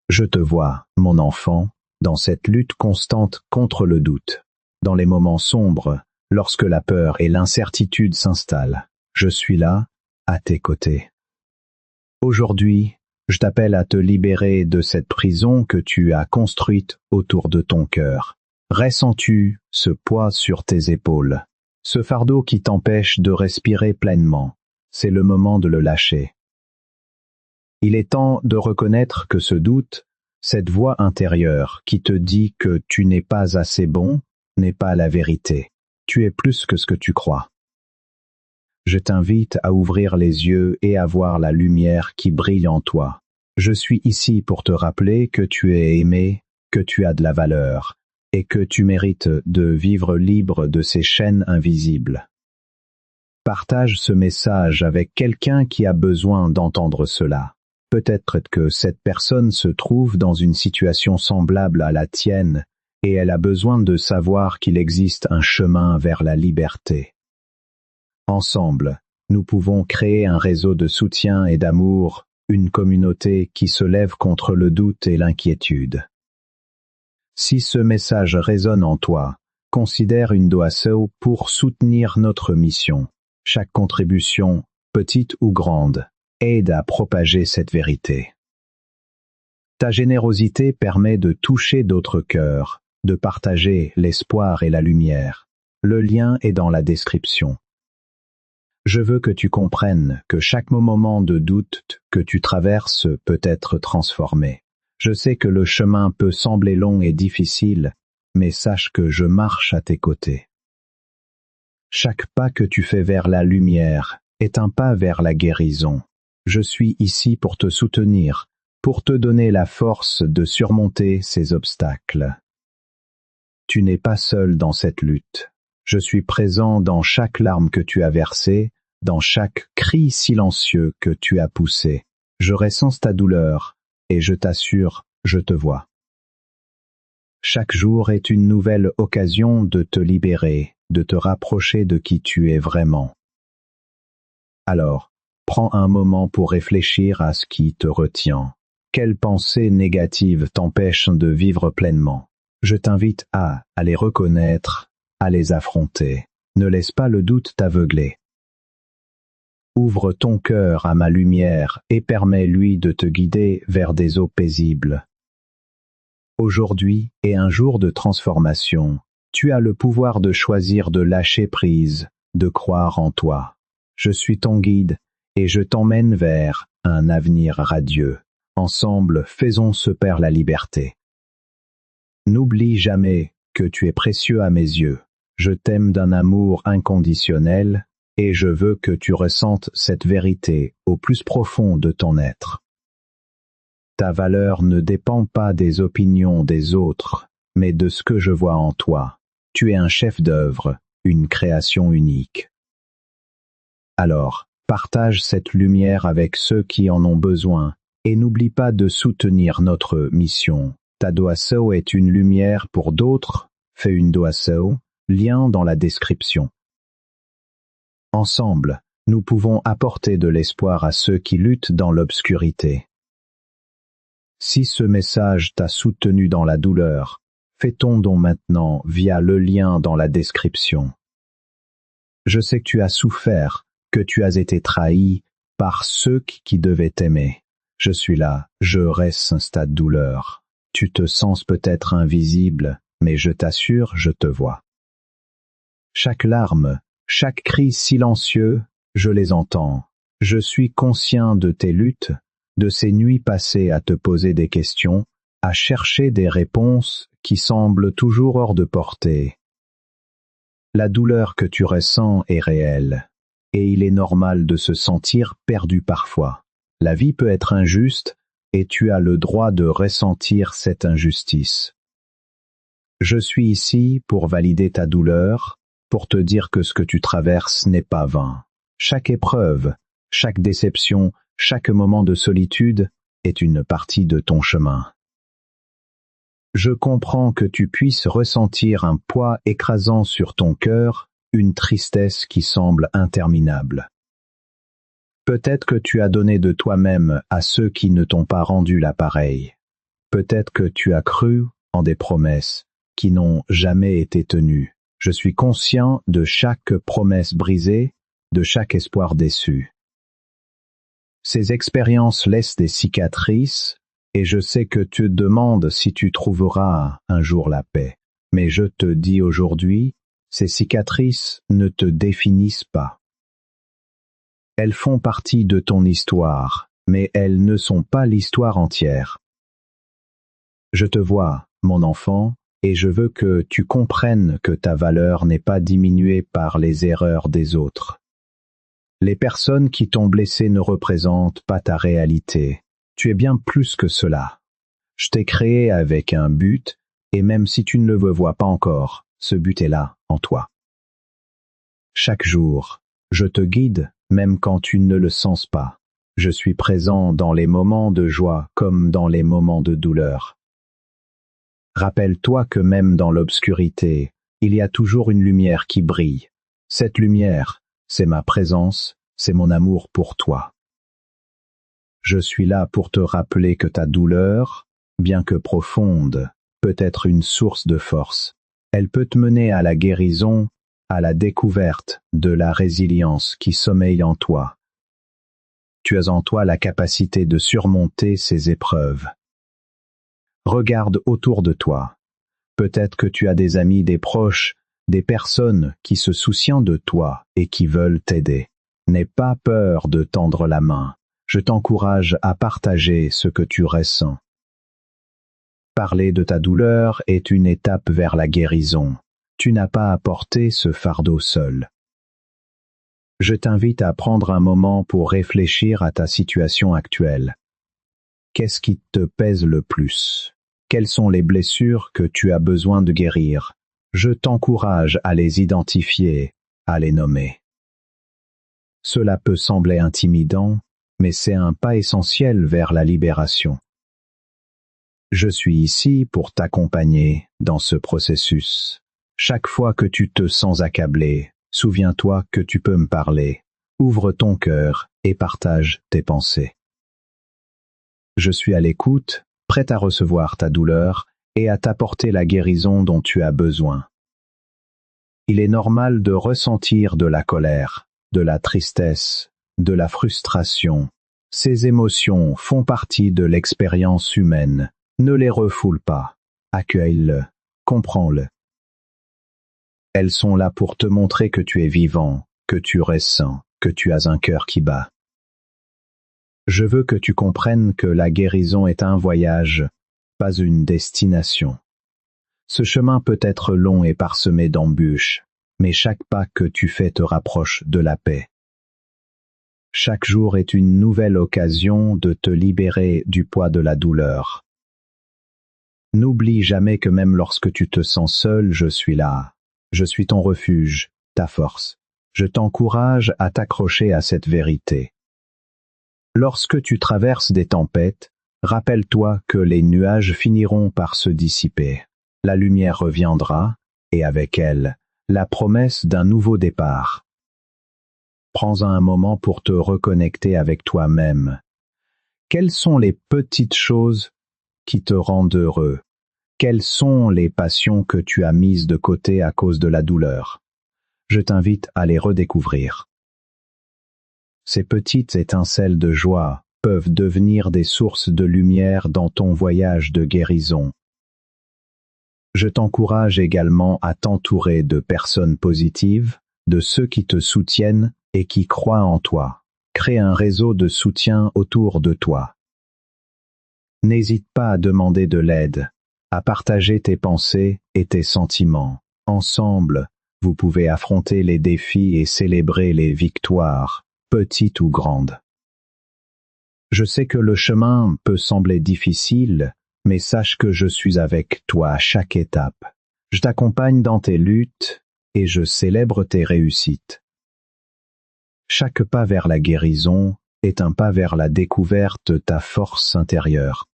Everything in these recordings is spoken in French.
Je te vois, mon enfant, dans cette lutte constante contre le doute. Dans les moments sombres, lorsque la peur et l'incertitude s'installent, je suis là, à tes côtés. Aujourd'hui, je t'appelle à te libérer de cette prison que tu as construite autour de ton cœur. Ressens-tu ce poids sur tes épaules, ce fardeau qui t'empêche de respirer pleinement? C'est le moment de le lâcher. Il est temps de reconnaître que ce doute, cette voix intérieure qui te dit que tu n'es pas assez bon, n'est pas la vérité. Tu es plus que ce que tu crois. Je t'invite à ouvrir les yeux et à voir la lumière qui brille en toi. Je suis ici pour te rappeler que tu es aimé, que tu as de la valeur, et que tu mérites de vivre libre de ces chaînes invisibles. Partage ce message avec quelqu'un qui a besoin d'entendre cela. Peut-être que cette personne se trouve dans une situation semblable à la tienne, et elle a besoin de savoir qu'il existe un chemin vers la liberté. Ensemble, nous pouvons créer un réseau de soutien et d'amour, une communauté qui se lève contre le doute et l'inquiétude. Si ce message résonne en toi, considère une doação pour soutenir notre mission. Chaque contribution, petite ou grande, aide à propager cette vérité. Ta générosité permet de toucher d'autres cœurs, de partager l'espoir et la lumière. Le lien est dans la description. Je veux que tu comprennes que chaque moment de doute que tu traverses peut être transformé. Je sais que le chemin peut sembler long et difficile, mais sache que je marche à tes côtés. Chaque pas que tu fais vers la lumière est un pas vers la guérison. Je suis ici pour te soutenir, pour te donner la force de surmonter ces obstacles. Tu n'es pas seul dans cette lutte. Je suis présent dans chaque larme que tu as versée, dans chaque cri silencieux que tu as poussé. Je ressens ta douleur, et je t'assure, je te vois. Chaque jour est une nouvelle occasion de te libérer, de te rapprocher de qui tu es vraiment. Alors, prends un moment pour réfléchir à ce qui te retient. Quelles pensées négatives t'empêchent de vivre pleinement? Je t'invite à les reconnaître, à les affronter. Ne laisse pas le doute t'aveugler. Ouvre ton cœur à ma lumière et permets-lui de te guider vers des eaux paisibles. Aujourd'hui est un jour de transformation. Tu as le pouvoir de choisir de lâcher prise, de croire en toi. Je suis ton guide et je t'emmène vers un avenir radieux. Ensemble, faisons ce pair la liberté. N'oublie jamais que tu es précieux à mes yeux. Je t'aime d'un amour inconditionnel et je veux que tu ressentes cette vérité au plus profond de ton être. Ta valeur ne dépend pas des opinions des autres, mais de ce que je vois en toi. Tu es un chef-d'œuvre, une création unique. Alors, partage cette lumière avec ceux qui en ont besoin et n'oublie pas de soutenir notre mission. Ta doação est une lumière pour d'autres. Fais une doação, lien dans la description. Ensemble, nous pouvons apporter de l'espoir à ceux qui luttent dans l'obscurité. Si ce message t'a soutenu dans la douleur, fais ton don maintenant via le lien dans la description. Je sais que tu as souffert, que tu as été trahi par ceux qui devaient t'aimer. Je suis là, je reste ta douleur. Tu te sens peut-être invisible, mais je t'assure, je te vois. Chaque larme, chaque cri silencieux, je les entends. Je suis conscient de tes luttes, de ces nuits passées à te poser des questions, à chercher des réponses qui semblent toujours hors de portée. La douleur que tu ressens est réelle, et il est normal de se sentir perdu parfois. La vie peut être injuste, et tu as le droit de ressentir cette injustice. Je suis ici pour valider ta douleur, pour te dire que ce que tu traverses n'est pas vain. Chaque épreuve, chaque déception, chaque moment de solitude est une partie de ton chemin. Je comprends que tu puisses ressentir un poids écrasant sur ton cœur, une tristesse qui semble interminable. Peut-être que tu as donné de toi-même à ceux qui ne t'ont pas rendu l'appareil. Peut-être que tu as cru en des promesses qui n'ont jamais été tenues. Je suis conscient de chaque promesse brisée, de chaque espoir déçu. Ces expériences laissent des cicatrices, et je sais que tu te demandes si tu trouveras un jour la paix. Mais je te dis aujourd'hui, ces cicatrices ne te définissent pas. Elles font partie de ton histoire, mais elles ne sont pas l'histoire entière. Je te vois, mon enfant, et je veux que tu comprennes que ta valeur n'est pas diminuée par les erreurs des autres. Les personnes qui t'ont blessé ne représentent pas ta réalité. Tu es bien plus que cela. Je t'ai créé avec un but, et même si tu ne le vois pas encore, ce but est là, en toi. Chaque jour, je te guide, même quand tu ne le sens pas. Je suis présent dans les moments de joie comme dans les moments de douleur. Rappelle-toi que même dans l'obscurité, il y a toujours une lumière qui brille. Cette lumière, c'est ma présence, c'est mon amour pour toi. Je suis là pour te rappeler que ta douleur, bien que profonde, peut être une source de force. Elle peut te mener à la guérison, à la découverte de la résilience qui sommeille en toi. Tu as en toi la capacité de surmonter ces épreuves. Regarde autour de toi. Peut-être que tu as des amis, des proches, des personnes qui se soucient de toi et qui veulent t'aider. N'aie pas peur de tendre la main. Je t'encourage à partager ce que tu ressens. Parler de ta douleur est une étape vers la guérison. Tu n'as pas à porter ce fardeau seul. Je t'invite à prendre un moment pour réfléchir à ta situation actuelle. Qu'est-ce qui te pèse le plus? Quelles sont les blessures que tu as besoin de guérir? Je t'encourage à les identifier, à les nommer. Cela peut sembler intimidant, mais c'est un pas essentiel vers la libération. Je suis ici pour t'accompagner dans ce processus. Chaque fois que tu te sens accablé, souviens-toi que tu peux me parler. Ouvre ton cœur et partage tes pensées. Je suis à l'écoute, prêt à recevoir ta douleur et à t'apporter la guérison dont tu as besoin. Il est normal de ressentir de la colère, de la tristesse, de la frustration. Ces émotions font partie de l'expérience humaine. Ne les refoule pas. Accueille-le, comprends-le. Elles sont là pour te montrer que tu es vivant, que tu ressens, que tu as un cœur qui bat. Je veux que tu comprennes que la guérison est un voyage, pas une destination. Ce chemin peut être long et parsemé d'embûches, mais chaque pas que tu fais te rapproche de la paix. Chaque jour est une nouvelle occasion de te libérer du poids de la douleur. N'oublie jamais que même lorsque tu te sens seul, je suis là. Je suis ton refuge, ta force. Je t'encourage à t'accrocher à cette vérité. Lorsque tu traverses des tempêtes, rappelle-toi que les nuages finiront par se dissiper. La lumière reviendra, et avec elle, la promesse d'un nouveau départ. Prends un moment pour te reconnecter avec toi-même. Quelles sont les petites choses qui te rendent heureux? Quelles sont les passions que tu as mises de côté à cause de la douleur? Je t'invite à les redécouvrir. Ces petites étincelles de joie peuvent devenir des sources de lumière dans ton voyage de guérison. Je t'encourage également à t'entourer de personnes positives, de ceux qui te soutiennent et qui croient en toi. Crée un réseau de soutien autour de toi. N'hésite pas à demander de l'aide, à partager tes pensées et tes sentiments. Ensemble, vous pouvez affronter les défis et célébrer les victoires, petites ou grandes. Je sais que le chemin peut sembler difficile, mais sache que je suis avec toi à chaque étape. Je t'accompagne dans tes luttes et je célèbre tes réussites. Chaque pas vers la guérison est un pas vers la découverte de ta force intérieure.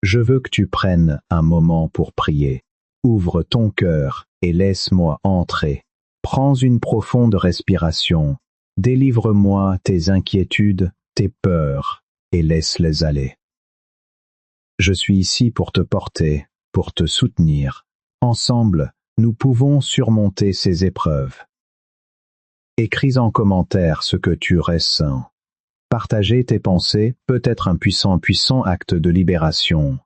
Je veux que tu prennes un moment pour prier. Ouvre ton cœur et laisse-moi entrer. Prends une profonde respiration. Délivre-moi tes inquiétudes, tes peurs, et laisse-les aller. Je suis ici pour te porter, pour te soutenir. Ensemble, nous pouvons surmonter ces épreuves. Écris en commentaire ce que tu ressens. Partager tes pensées peut être un puissant acte de libération.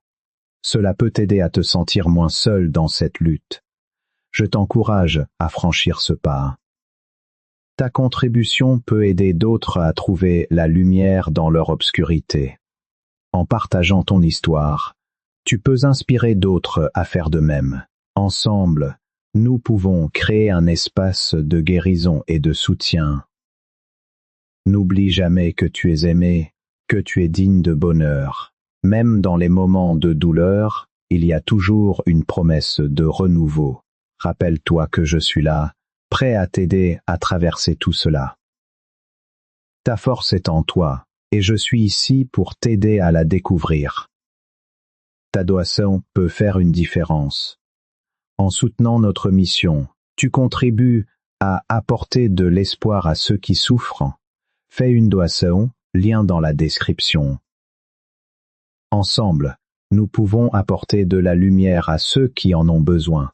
Cela peut t'aider à te sentir moins seul dans cette lutte. Je t'encourage à franchir ce pas. Ta contribution peut aider d'autres à trouver la lumière dans leur obscurité. En partageant ton histoire, tu peux inspirer d'autres à faire de même. Ensemble, nous pouvons créer un espace de guérison et de soutien. N'oublie jamais que tu es aimé, que tu es digne de bonheur. Même dans les moments de douleur, il y a toujours une promesse de renouveau. Rappelle-toi que je suis là, prêt à t'aider à traverser tout cela. Ta force est en toi, et je suis ici pour t'aider à la découvrir. Ta donation peut faire une différence. En soutenant notre mission, tu contribues à apporter de l'espoir à ceux qui souffrent. Fais une donation, lien dans la description. Ensemble, nous pouvons apporter de la lumière à ceux qui en ont besoin.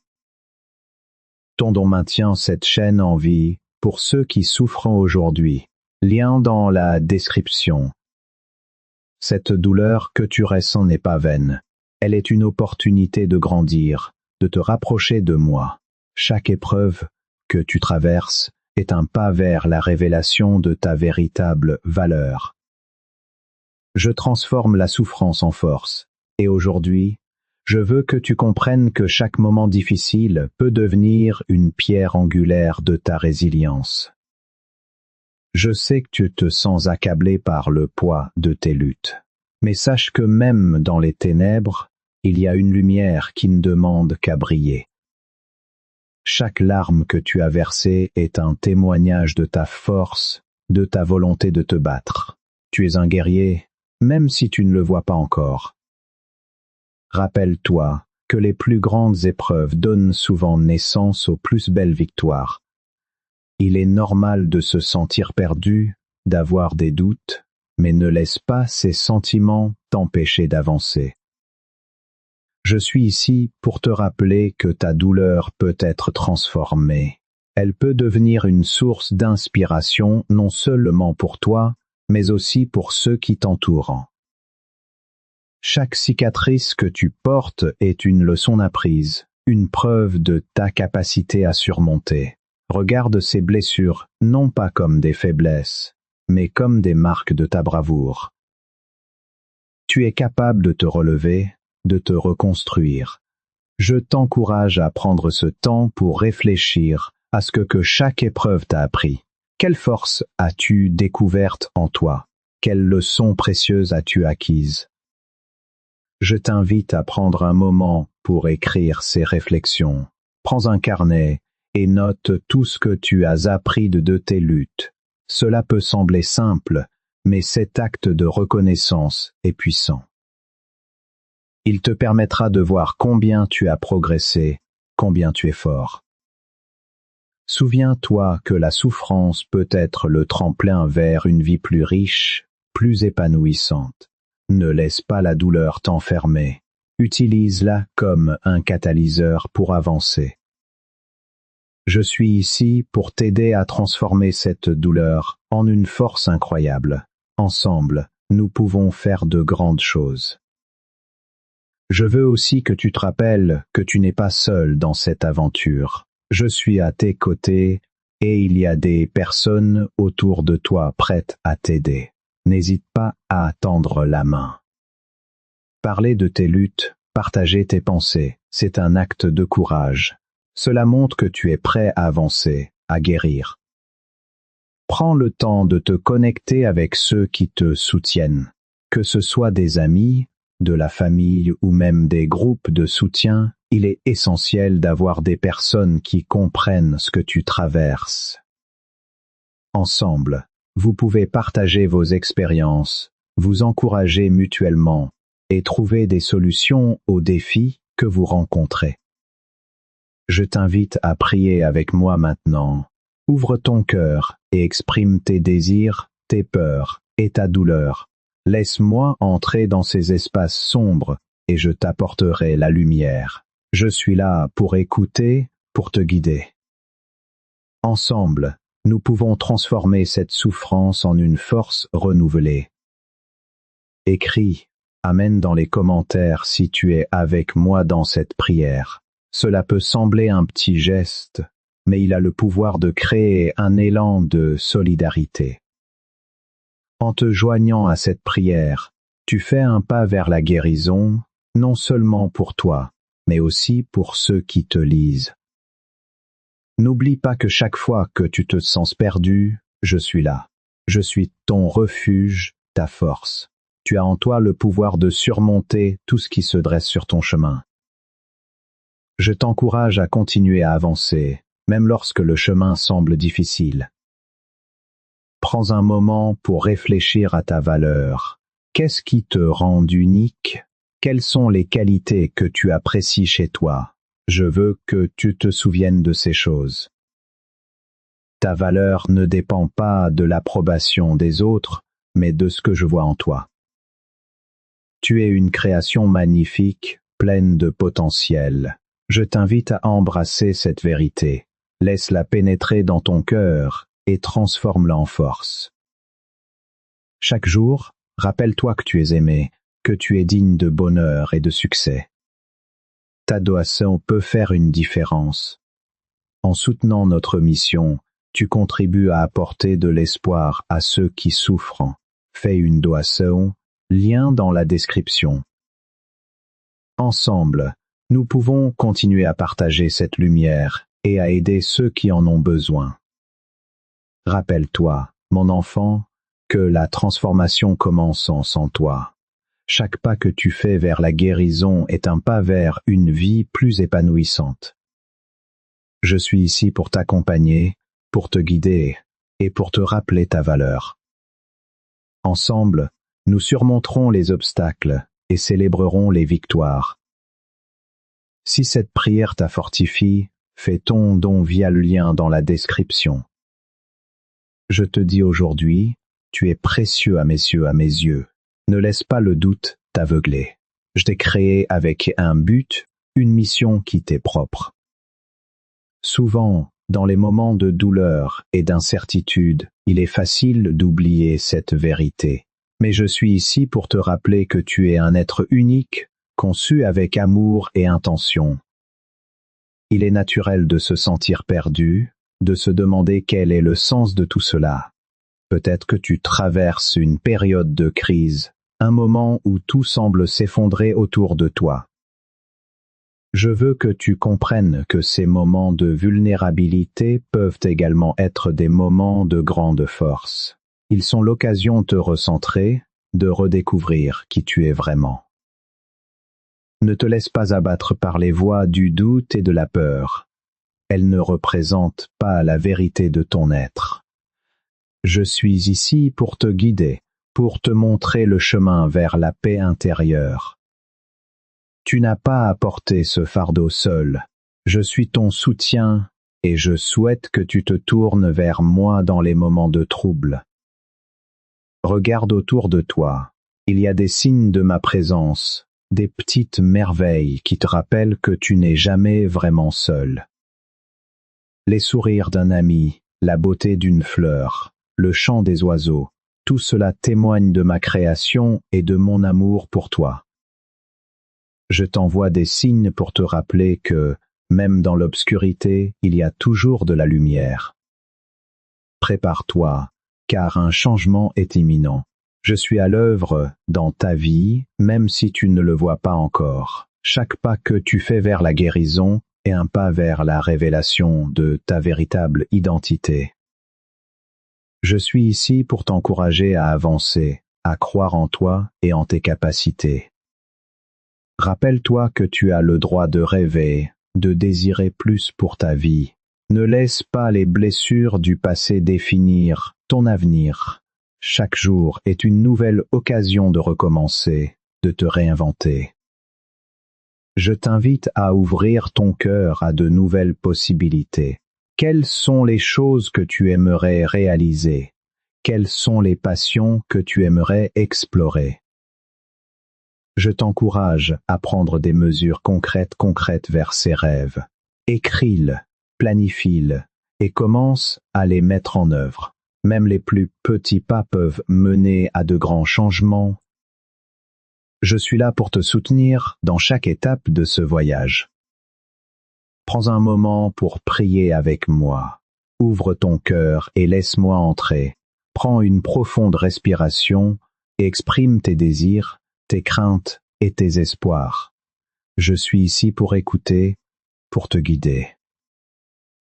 Ton don maintient cette chaîne en vie pour ceux qui souffrent aujourd'hui. Lien dans la description. Cette douleur que tu ressens n'est pas vaine. Elle est une opportunité de grandir, de te rapprocher de moi. Chaque épreuve que tu traverses est un pas vers la révélation de ta véritable valeur. Je transforme la souffrance en force, et aujourd'hui, je veux que tu comprennes que chaque moment difficile peut devenir une pierre angulaire de ta résilience. Je sais que tu te sens accablé par le poids de tes luttes, mais sache que même dans les ténèbres, il y a une lumière qui ne demande qu'à briller. Chaque larme que tu as versée est un témoignage de ta force, de ta volonté de te battre. Tu es un guerrier, même si tu ne le vois pas encore. Rappelle-toi que les plus grandes épreuves donnent souvent naissance aux plus belles victoires. Il est normal de se sentir perdu, d'avoir des doutes, mais ne laisse pas ces sentiments t'empêcher d'avancer. Je suis ici pour te rappeler que ta douleur peut être transformée. Elle peut devenir une source d'inspiration non seulement pour toi, mais aussi pour ceux qui t'entourent. Chaque cicatrice que tu portes est une leçon apprise, une preuve de ta capacité à surmonter. Regarde ces blessures non pas comme des faiblesses, mais comme des marques de ta bravoure. Tu es capable de te relever, de te reconstruire. Je t'encourage à prendre ce temps pour réfléchir à ce que chaque épreuve t'a appris. Quelle force as-tu découverte en toi? Quelles leçons précieuses as-tu acquises? Je t'invite à prendre un moment pour écrire ces réflexions. Prends un carnet et note tout ce que tu as appris de tes luttes. Cela peut sembler simple, mais cet acte de reconnaissance est puissant. Il te permettra de voir combien tu as progressé, combien tu es fort. Souviens-toi que la souffrance peut être le tremplin vers une vie plus riche, plus épanouissante. Ne laisse pas la douleur t'enfermer. Utilise-la comme un catalyseur pour avancer. Je suis ici pour t'aider à transformer cette douleur en une force incroyable. Ensemble, nous pouvons faire de grandes choses. Je veux aussi que tu te rappelles que tu n'es pas seul dans cette aventure. Je suis à tes côtés et il y a des personnes autour de toi prêtes à t'aider. N'hésite pas à tendre la main. Parler de tes luttes, partager tes pensées, c'est un acte de courage. Cela montre que tu es prêt à avancer, à guérir. Prends le temps de te connecter avec ceux qui te soutiennent, que ce soit des amis, de la famille ou même des groupes de soutien. Il est essentiel d'avoir des personnes qui comprennent ce que tu traverses. Ensemble, vous pouvez partager vos expériences, vous encourager mutuellement et trouver des solutions aux défis que vous rencontrez. Je t'invite à prier avec moi maintenant. Ouvre ton cœur et exprime tes désirs, tes peurs et ta douleur. Laisse-moi entrer dans ces espaces sombres et je t'apporterai la lumière. Je suis là pour écouter, pour te guider. Ensemble, nous pouvons transformer cette souffrance en une force renouvelée. Écris Amen dans les commentaires si tu es avec moi dans cette prière. Cela peut sembler un petit geste, mais il a le pouvoir de créer un élan de solidarité. En te joignant à cette prière, tu fais un pas vers la guérison, non seulement pour toi, mais aussi pour ceux qui te lisent. N'oublie pas que chaque fois que tu te sens perdu, je suis là. Je suis ton refuge, ta force. Tu as en toi le pouvoir de surmonter tout ce qui se dresse sur ton chemin. Je t'encourage à continuer à avancer, même lorsque le chemin semble difficile. Prends un moment pour réfléchir à ta valeur. Qu'est-ce qui te rend unique? Quelles sont les qualités que tu apprécies chez toi? Je veux que tu te souviennes de ces choses. Ta valeur ne dépend pas de l'approbation des autres, mais de ce que je vois en toi. Tu es une création magnifique, pleine de potentiel. Je t'invite à embrasser cette vérité. Laisse-la pénétrer dans ton cœur et transforme-la en force. Chaque jour, rappelle-toi que tu es aimé, que tu es digne de bonheur et de succès. Ta doation peut faire une différence. En soutenant notre mission, tu contribues à apporter de l'espoir à ceux qui souffrent. Fais une doation, lien dans la description. Ensemble, nous pouvons continuer à partager cette lumière et à aider ceux qui en ont besoin. Rappelle-toi, mon enfant, que la transformation commence sans toi. Chaque pas que tu fais vers la guérison est un pas vers une vie plus épanouissante. Je suis ici pour t'accompagner, pour te guider et pour te rappeler ta valeur. Ensemble, nous surmonterons les obstacles et célébrerons les victoires. Si cette prière t'a fortifié, fais ton don via le lien dans la description. Je te dis aujourd'hui, tu es précieux à mes yeux. Ne laisse pas le doute t'aveugler. Je t'ai créé avec un but, une mission qui t'est propre. Souvent, dans les moments de douleur et d'incertitude, il est facile d'oublier cette vérité. Mais je suis ici pour te rappeler que tu es un être unique, conçu avec amour et intention. Il est naturel de se sentir perdu, de se demander quel est le sens de tout cela. Peut-être que tu traverses une période de crise, un moment où tout semble s'effondrer autour de toi. Je veux que tu comprennes que ces moments de vulnérabilité peuvent également être des moments de grande force. Ils sont l'occasion de te recentrer, de redécouvrir qui tu es vraiment. Ne te laisse pas abattre par les voix du doute et de la peur. Elles ne représentent pas la vérité de ton être. Je suis ici pour te guider, pour te montrer le chemin vers la paix intérieure. Tu n'as pas à porter ce fardeau seul. Je suis ton soutien et je souhaite que tu te tournes vers moi dans les moments de trouble. Regarde autour de toi. Il y a des signes de ma présence, des petites merveilles qui te rappellent que tu n'es jamais vraiment seul. Les sourires d'un ami, la beauté d'une fleur, le chant des oiseaux, tout cela témoigne de ma création et de mon amour pour toi. Je t'envoie des signes pour te rappeler que, même dans l'obscurité, il y a toujours de la lumière. Prépare-toi, car un changement est imminent. Je suis à l'œuvre dans ta vie, même si tu ne le vois pas encore. Chaque pas que tu fais vers la guérison est un pas vers la révélation de ta véritable identité. Je suis ici pour t'encourager à avancer, à croire en toi et en tes capacités. Rappelle-toi que tu as le droit de rêver, de désirer plus pour ta vie. Ne laisse pas les blessures du passé définir ton avenir. Chaque jour est une nouvelle occasion de recommencer, de te réinventer. Je t'invite à ouvrir ton cœur à de nouvelles possibilités. Quelles sont les choses que tu aimerais réaliser? Quelles sont les passions que tu aimerais explorer? Je t'encourage à prendre des mesures concrètes vers ces rêves. Écris-le, planifie-le, et commence à les mettre en œuvre. Même les plus petits pas peuvent mener à de grands changements. Je suis là pour te soutenir dans chaque étape de ce voyage. Prends un moment pour prier avec moi. Ouvre ton cœur et laisse-moi entrer. Prends une profonde respiration et exprime tes désirs, tes craintes et tes espoirs. Je suis ici pour écouter, pour te guider.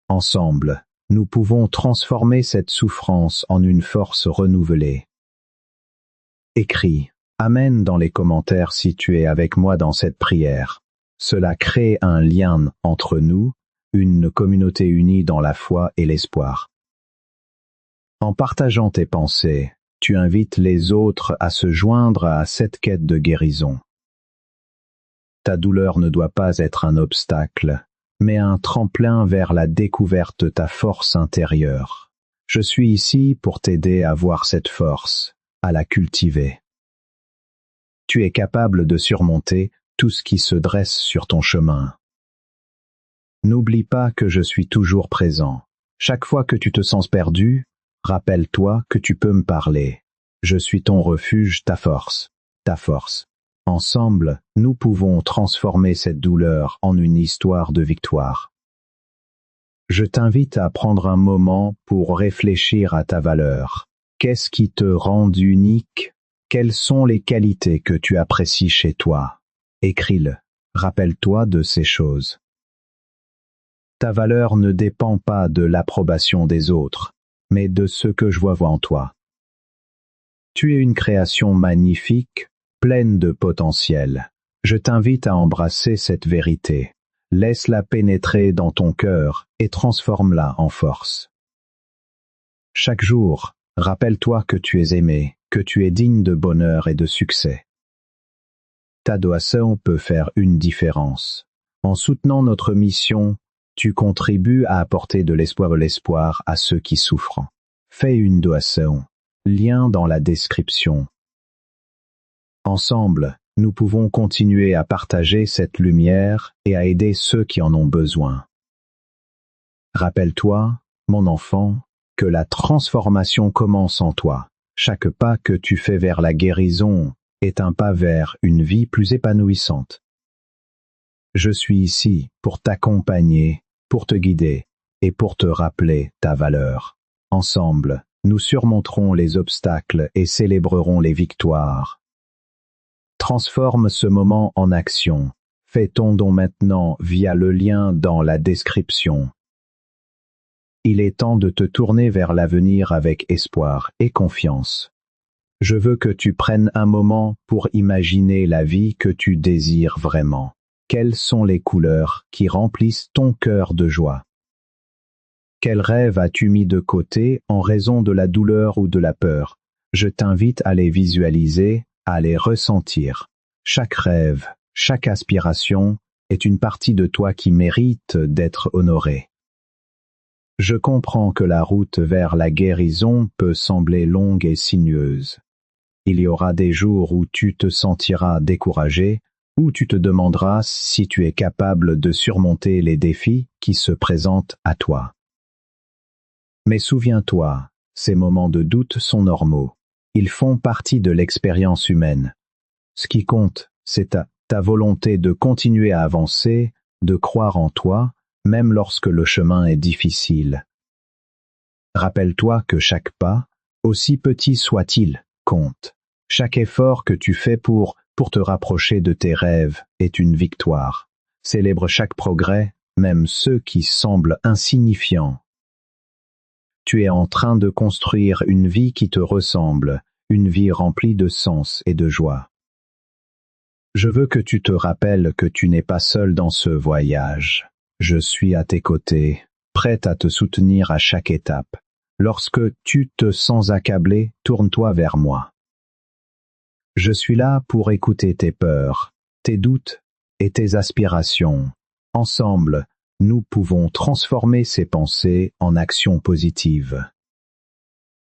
Ensemble, nous pouvons transformer cette souffrance en une force renouvelée. Écris « Amen » dans les commentaires si tu es avec moi dans cette prière. Cela crée un lien entre nous, une communauté unie dans la foi et l'espoir. En partageant tes pensées, tu invites les autres à se joindre à cette quête de guérison. Ta douleur ne doit pas être un obstacle, mais un tremplin vers la découverte de ta force intérieure. Je suis ici pour t'aider à voir cette force, à la cultiver. Tu es capable de surmonter tout ce qui se dresse sur ton chemin. N'oublie pas que je suis toujours présent. Chaque fois que tu te sens perdu, rappelle-toi que tu peux me parler. Je suis ton refuge, ta force. Ensemble, nous pouvons transformer cette douleur en une histoire de victoire. Je t'invite à prendre un moment pour réfléchir à ta valeur. Qu'est-ce qui te rend unique? Quelles sont les qualités que tu apprécies chez toi? Écris-le. Rappelle-toi de ces choses. Ta valeur ne dépend pas de l'approbation des autres, mais de ce que je vois en toi. Tu es une création magnifique, pleine de potentiel. Je t'invite à embrasser cette vérité. Laisse-la pénétrer dans ton cœur et transforme-la en force. Chaque jour, rappelle-toi que tu es aimé, que tu es digne de bonheur et de succès. Ta doation peut faire une différence. En soutenant notre mission, tu contribues à apporter de l'espoir à ceux qui souffrent. Fais une doation. Lien dans la description. Ensemble, nous pouvons continuer à partager cette lumière et à aider ceux qui en ont besoin. Rappelle-toi, mon enfant, que la transformation commence en toi. Chaque pas que tu fais vers la guérison est un pas vers une vie plus épanouissante. Je suis ici pour t'accompagner, pour te guider et pour te rappeler ta valeur. Ensemble, nous surmonterons les obstacles et célébrerons les victoires. Transforme ce moment en action. Fais ton don maintenant via le lien dans la description. Il est temps de te tourner vers l'avenir avec espoir et confiance. Je veux que tu prennes un moment pour imaginer la vie que tu désires vraiment. Quelles sont les couleurs qui remplissent ton cœur de joie? Quel rêve as-tu mis de côté en raison de la douleur ou de la peur? Je t'invite à les visualiser, à les ressentir. Chaque rêve, chaque aspiration est une partie de toi qui mérite d'être honorée. Je comprends que la route vers la guérison peut sembler longue et sinueuse. Il y aura des jours où tu te sentiras découragé, où tu te demanderas si tu es capable de surmonter les défis qui se présentent à toi. Mais souviens-toi, ces moments de doute sont normaux. Ils font partie de l'expérience humaine. Ce qui compte, c'est ta volonté de continuer à avancer, de croire en toi, même lorsque le chemin est difficile. Rappelle-toi que chaque pas, aussi petit soit-il, compte. Chaque effort que tu fais pour te rapprocher de tes rêves est une victoire. Célèbre chaque progrès, même ceux qui semblent insignifiants. Tu es en train de construire une vie qui te ressemble, une vie remplie de sens et de joie. Je veux que tu te rappelles que tu n'es pas seul dans ce voyage. Je suis à tes côtés, prête à te soutenir à chaque étape. Lorsque tu te sens accablé, tourne-toi vers moi. Je suis là pour écouter tes peurs, tes doutes et tes aspirations. Ensemble, nous pouvons transformer ces pensées en actions positives.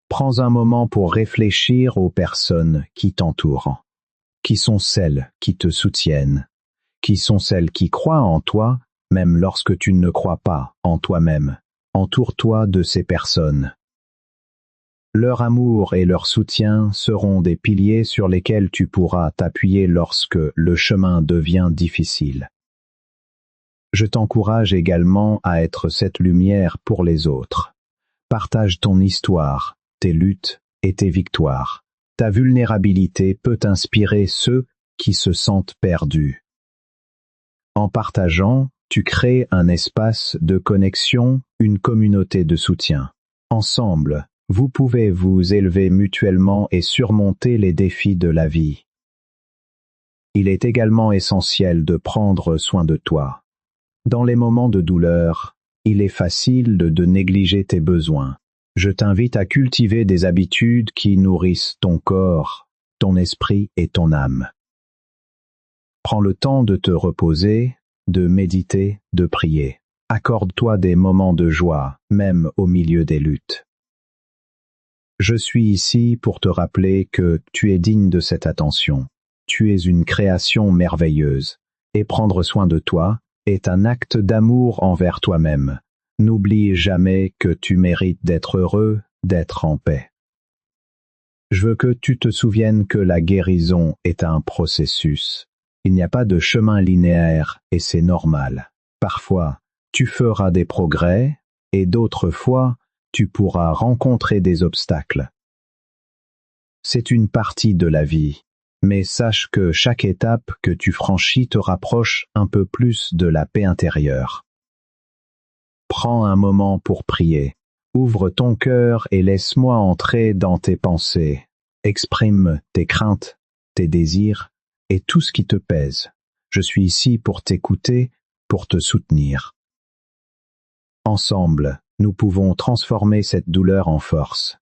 Prends un moment pour réfléchir aux personnes qui t'entourent. qui sont celles qui te soutiennent, qui sont celles qui croient en toi, même lorsque tu ne crois pas en toi-même. Entoure-toi de ces personnes. Leur amour et leur soutien seront des piliers sur lesquels tu pourras t'appuyer lorsque le chemin devient difficile. Je t'encourage également à être cette lumière pour les autres. Partage ton histoire, tes luttes et tes victoires. Ta vulnérabilité peut inspirer ceux qui se sentent perdus. En partageant, tu crées un espace de connexion, une communauté de soutien. Ensemble, vous pouvez vous élever mutuellement et surmonter les défis de la vie. Il est également essentiel de prendre soin de toi. Dans les moments de douleur, il est facile de négliger tes besoins. Je t'invite à cultiver des habitudes qui nourrissent ton corps, ton esprit et ton âme. Prends le temps de te reposer, de méditer, de prier. Accorde-toi des moments de joie, même au milieu des luttes. Je suis ici pour te rappeler que tu es digne de cette attention. Tu es une création merveilleuse, et prendre soin de toi est un acte d'amour envers toi-même. N'oublie jamais que tu mérites d'être heureux, d'être en paix. Je veux que tu te souviennes que la guérison est un processus. Il n'y a pas de chemin linéaire et c'est normal. Parfois, tu feras des progrès et d'autres fois, tu pourras rencontrer des obstacles. C'est une partie de la vie, mais sache que chaque étape que tu franchis te rapproche un peu plus de la paix intérieure. Prends un moment pour prier. Ouvre ton cœur et laisse-moi entrer dans tes pensées. Exprime tes craintes, tes désirs et tout ce qui te pèse. Je suis ici pour t'écouter, pour te soutenir. Ensemble, nous pouvons transformer cette douleur en force.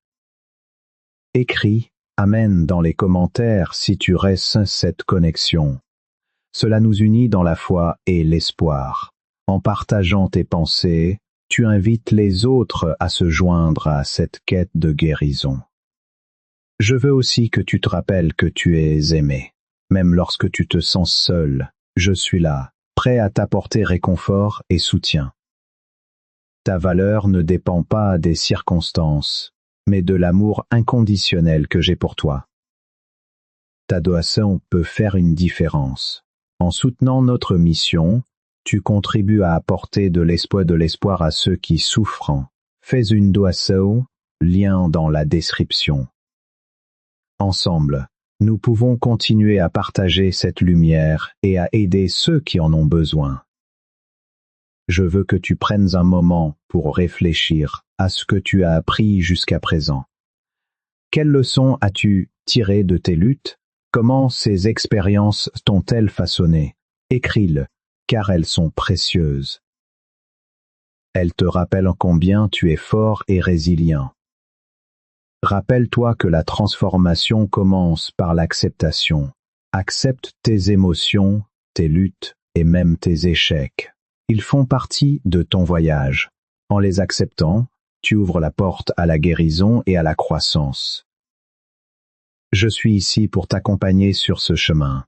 Écris « Amen » dans les commentaires si tu restes cette connexion. Cela nous unit dans la foi et l'espoir. En partageant tes pensées, tu invites les autres à se joindre à cette quête de guérison. Je veux aussi que tu te rappelles que tu es aimé. Même lorsque tu te sens seul, je suis là, prêt à t'apporter réconfort et soutien. Ta valeur ne dépend pas des circonstances, mais de l'amour inconditionnel que j'ai pour toi. Ta donation peut faire une différence. En soutenant notre mission, tu contribues à apporter de l'espoir à ceux qui souffrent. Fais une donation, lien dans la description. Ensemble, nous pouvons continuer à partager cette lumière et à aider ceux qui en ont besoin. Je veux que tu prennes un moment pour réfléchir à ce que tu as appris jusqu'à présent. Quelles leçons as-tu tirées de tes luttes? Comment ces expériences t'ont-elles façonné? Écris-le, car elles sont précieuses. Elles te rappellent combien tu es fort et résilient. Rappelle-toi que la transformation commence par l'acceptation. Accepte tes émotions, tes luttes et même tes échecs. Ils font partie de ton voyage. En les acceptant, tu ouvres la porte à la guérison et à la croissance. Je suis ici pour t'accompagner sur ce chemin.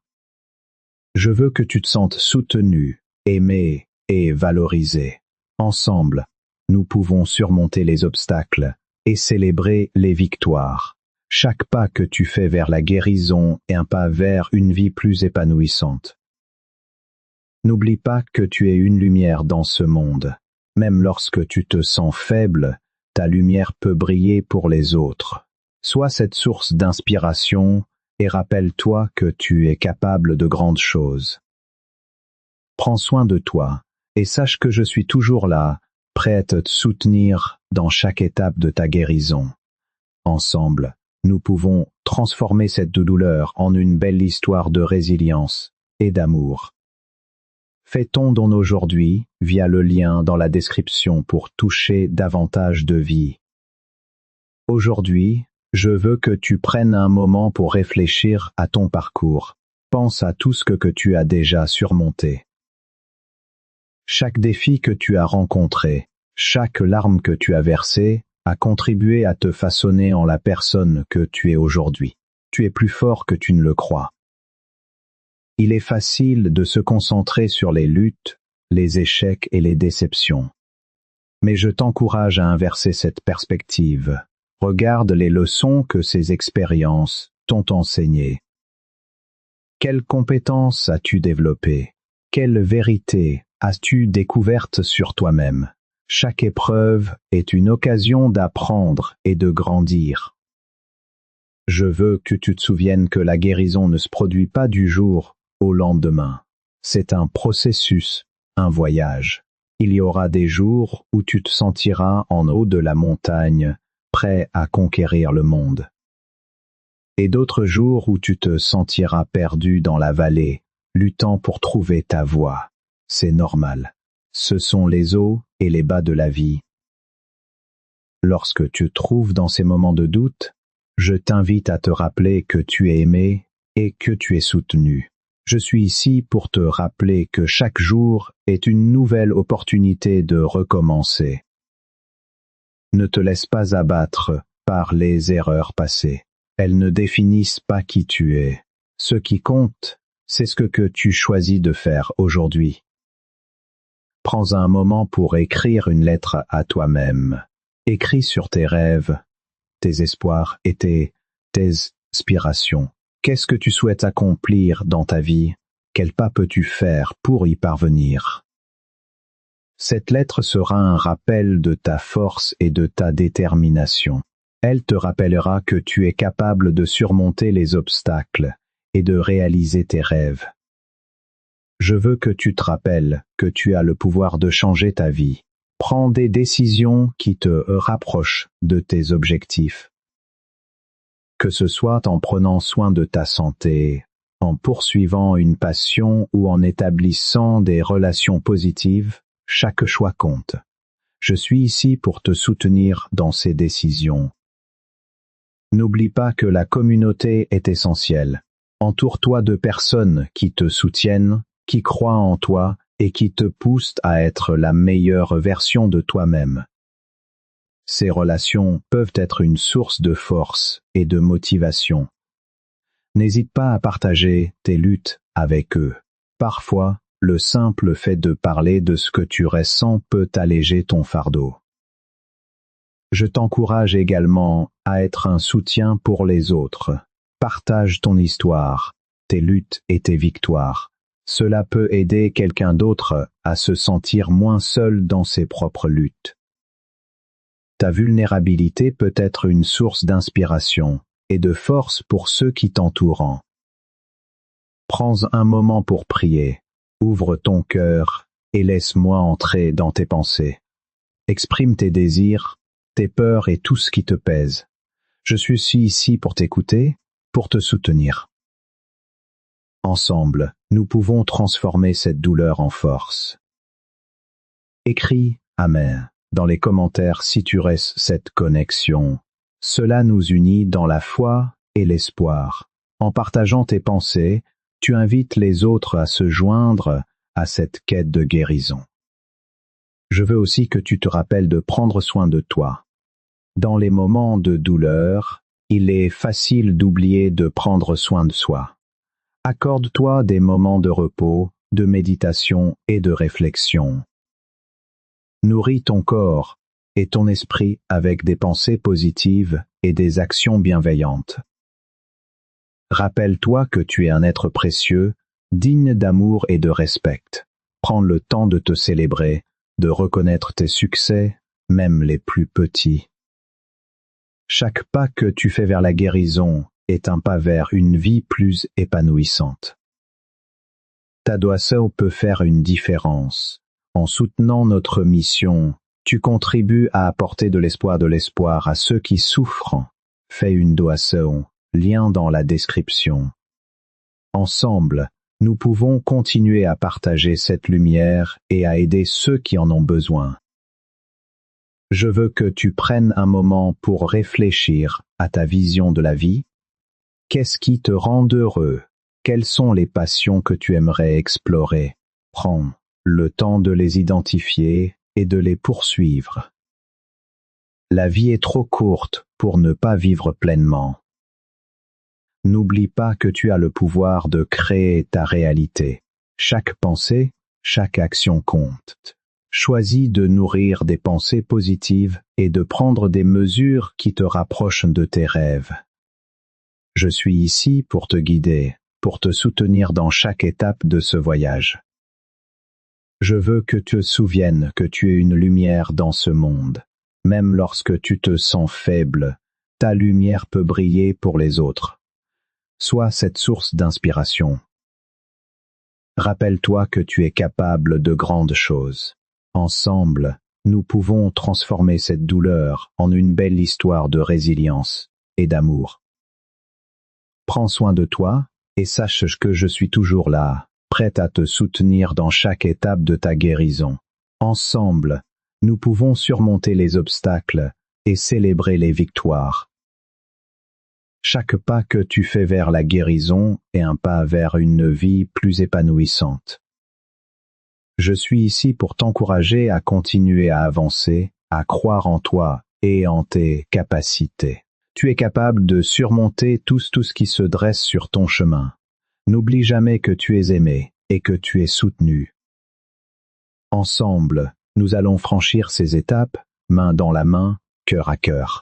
Je veux que tu te sentes soutenu, aimé et valorisé. Ensemble, nous pouvons surmonter les obstacles et célébrer les victoires. Chaque pas que tu fais vers la guérison est un pas vers une vie plus épanouissante. N'oublie pas que tu es une lumière dans ce monde. Même lorsque tu te sens faible, ta lumière peut briller pour les autres. Sois cette source d'inspiration et rappelle-toi que tu es capable de grandes choses. Prends soin de toi et sache que je suis toujours là, prêt à te soutenir dans chaque étape de ta guérison. Ensemble, nous pouvons transformer cette douleur en une belle histoire de résilience et d'amour. Fais ton don aujourd'hui via le lien dans la description pour toucher davantage de vie. Aujourd'hui, je veux que tu prennes un moment pour réfléchir à ton parcours. Pense à tout ce que tu as déjà surmonté. Chaque défi que tu as rencontré, chaque larme que tu as versée, a contribué à te façonner en la personne que tu es aujourd'hui. Tu es plus fort que tu ne le crois. Il est facile de se concentrer sur les luttes, les échecs et les déceptions. Mais je t'encourage à inverser cette perspective. Regarde les leçons que ces expériences t'ont enseignées. Quelles compétences as-tu développées? Quelle vérité as-tu découverte sur toi-même? Chaque épreuve est une occasion d'apprendre et de grandir. Je veux que tu te souviennes que la guérison ne se produit pas du jour au lendemain. C'est un processus, un voyage. Il y aura des jours où tu te sentiras en haut de la montagne, prêt à conquérir le monde. Et d'autres jours où tu te sentiras perdu dans la vallée, luttant pour trouver ta voie. C'est normal. Ce sont les hauts et les bas de la vie. Lorsque tu te trouves dans ces moments de doute, je t'invite à te rappeler que tu es aimé et que tu es soutenu. Je suis ici pour te rappeler que chaque jour est une nouvelle opportunité de recommencer. Ne te laisse pas abattre par les erreurs passées. Elles ne définissent pas qui tu es. Ce qui compte, c'est ce que tu choisis de faire aujourd'hui. Prends un moment pour écrire une lettre à toi-même. Écris sur tes rêves, tes espoirs et tes aspirations. Qu'est-ce que tu souhaites accomplir dans ta vie? Quel pas peux-tu faire pour y parvenir? Cette lettre sera un rappel de ta force et de ta détermination. Elle te rappellera que tu es capable de surmonter les obstacles et de réaliser tes rêves. Je veux que tu te rappelles que tu as le pouvoir de changer ta vie. Prends des décisions qui te rapprochent de tes objectifs. Que ce soit en prenant soin de ta santé, en poursuivant une passion ou en établissant des relations positives, chaque choix compte. Je suis ici pour te soutenir dans ces décisions. N'oublie pas que la communauté est essentielle. Entoure-toi de personnes qui te soutiennent, qui croient en toi et qui te poussent à être la meilleure version de toi-même. Ces relations peuvent être une source de force et de motivation. N'hésite pas à partager tes luttes avec eux. Parfois, le simple fait de parler de ce que tu ressens peut alléger ton fardeau. Je t'encourage également à être un soutien pour les autres. Partage ton histoire, tes luttes et tes victoires. Cela peut aider quelqu'un d'autre à se sentir moins seul dans ses propres luttes. Ta vulnérabilité peut être une source d'inspiration et de force pour ceux qui t'entourent. Prends un moment pour prier, ouvre ton cœur et laisse-moi entrer dans tes pensées. Exprime tes désirs, tes peurs et tout ce qui te pèse. Je suis ici pour t'écouter, pour te soutenir. Ensemble, nous pouvons transformer cette douleur en force. Écris « Amen » dans les commentaires si tu restes cette connexion. Cela nous unit dans la foi et l'espoir. En partageant tes pensées, tu invites les autres à se joindre à cette quête de guérison. Je veux aussi que tu te rappelles de prendre soin de toi. Dans les moments de douleur, il est facile d'oublier de prendre soin de soi. Accorde-toi des moments de repos, de méditation et de réflexion. Nourris ton corps et ton esprit avec des pensées positives et des actions bienveillantes. Rappelle-toi que tu es un être précieux, digne d'amour et de respect. Prends le temps de te célébrer, de reconnaître tes succès, même les plus petits. Chaque pas que tu fais vers la guérison est un pas vers une vie plus épanouissante. Ta douceur peut faire une différence. En soutenant notre mission, tu contribues à apporter de l'espoir à ceux qui souffrent. Fais une doation, lien dans la description. Ensemble, nous pouvons continuer à partager cette lumière et à aider ceux qui en ont besoin. Je veux que tu prennes un moment pour réfléchir à ta vision de la vie. Qu'est-ce qui te rend heureux? Quelles sont les passions que tu aimerais explorer? Prends le temps de les identifier et de les poursuivre. La vie est trop courte pour ne pas vivre pleinement. N'oublie pas que tu as le pouvoir de créer ta réalité. Chaque pensée, chaque action compte. Choisis de nourrir des pensées positives et de prendre des mesures qui te rapprochent de tes rêves. Je suis ici pour te guider, pour te soutenir dans chaque étape de ce voyage. Je veux que tu te souviennes que tu es une lumière dans ce monde. Même lorsque tu te sens faible, ta lumière peut briller pour les autres. Sois cette source d'inspiration. Rappelle-toi que tu es capable de grandes choses. Ensemble, nous pouvons transformer cette douleur en une belle histoire de résilience et d'amour. Prends soin de toi et sache que je suis toujours là, prête à te soutenir dans chaque étape de ta guérison. Ensemble, nous pouvons surmonter les obstacles et célébrer les victoires. Chaque pas que tu fais vers la guérison est un pas vers une vie plus épanouissante. Je suis ici pour t'encourager à continuer à avancer, à croire en toi et en tes capacités. Tu es capable de surmonter tout ce qui se dresse sur ton chemin. N'oublie jamais que tu es aimé et que tu es soutenu. Ensemble, nous allons franchir ces étapes, main dans la main, cœur à cœur.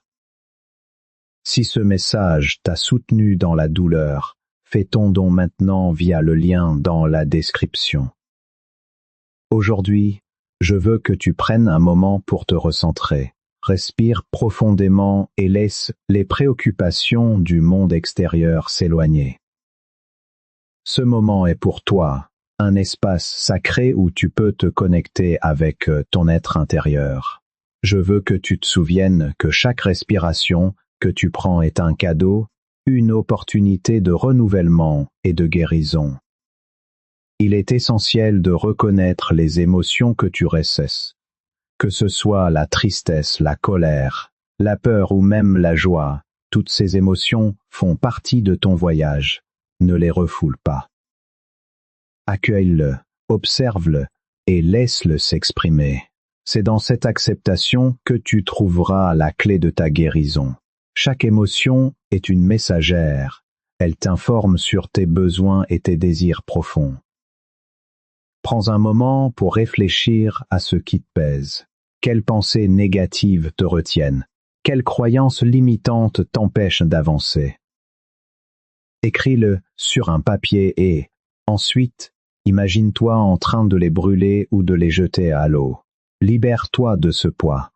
Si ce message t'a soutenu dans la douleur, fais ton don maintenant via le lien dans la description. Aujourd'hui, je veux que tu prennes un moment pour te recentrer. Respire profondément et laisse les préoccupations du monde extérieur s'éloigner. Ce moment est pour toi, un espace sacré où tu peux te connecter avec ton être intérieur. Je veux que tu te souviennes que chaque respiration que tu prends est un cadeau, une opportunité de renouvellement et de guérison. Il est essentiel de reconnaître les émotions que tu ressens, que ce soit la tristesse, la colère, la peur ou même la joie. Toutes ces émotions font partie de ton voyage. Ne les refoule pas. Accueille-le, observe-le et laisse-le s'exprimer. C'est dans cette acceptation que tu trouveras la clé de ta guérison. Chaque émotion est une messagère. Elle t'informe sur tes besoins et tes désirs profonds. Prends un moment pour réfléchir à ce qui te pèse. Quelles pensées négatives te retiennent? Quelles croyances limitantes t'empêchent d'avancer? Écris-le sur un papier et, ensuite, imagine-toi en train de les brûler ou de les jeter à l'eau. Libère-toi de ce poids.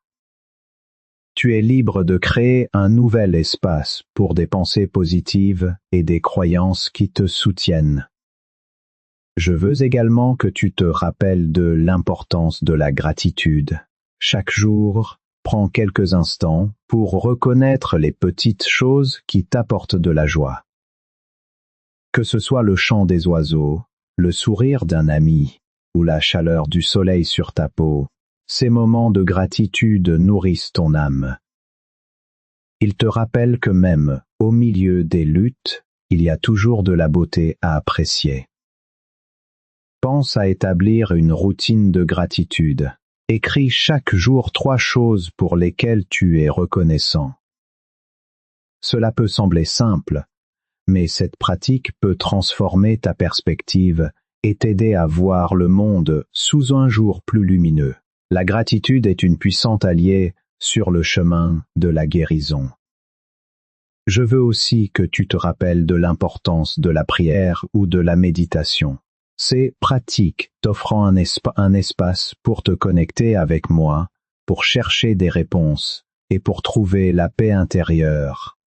Tu es libre de créer un nouvel espace pour des pensées positives et des croyances qui te soutiennent. Je veux également que tu te rappelles de l'importance de la gratitude. Chaque jour, prends quelques instants pour reconnaître les petites choses qui t'apportent de la joie. Que ce soit le chant des oiseaux, le sourire d'un ami ou la chaleur du soleil sur ta peau, ces moments de gratitude nourrissent ton âme. Ils te rappellent que même au milieu des luttes, il y a toujours de la beauté à apprécier. Pense à établir une routine de gratitude. Écris chaque jour 3 choses pour lesquelles tu es reconnaissant. Cela peut sembler simple, mais cette pratique peut transformer ta perspective et t'aider à voir le monde sous un jour plus lumineux. La gratitude est une puissante alliée sur le chemin de la guérison. Je veux aussi que tu te rappelles de l'importance de la prière ou de la méditation. Ces pratiques t'offrant un espace pour te connecter avec moi, pour chercher des réponses et pour trouver la paix intérieure.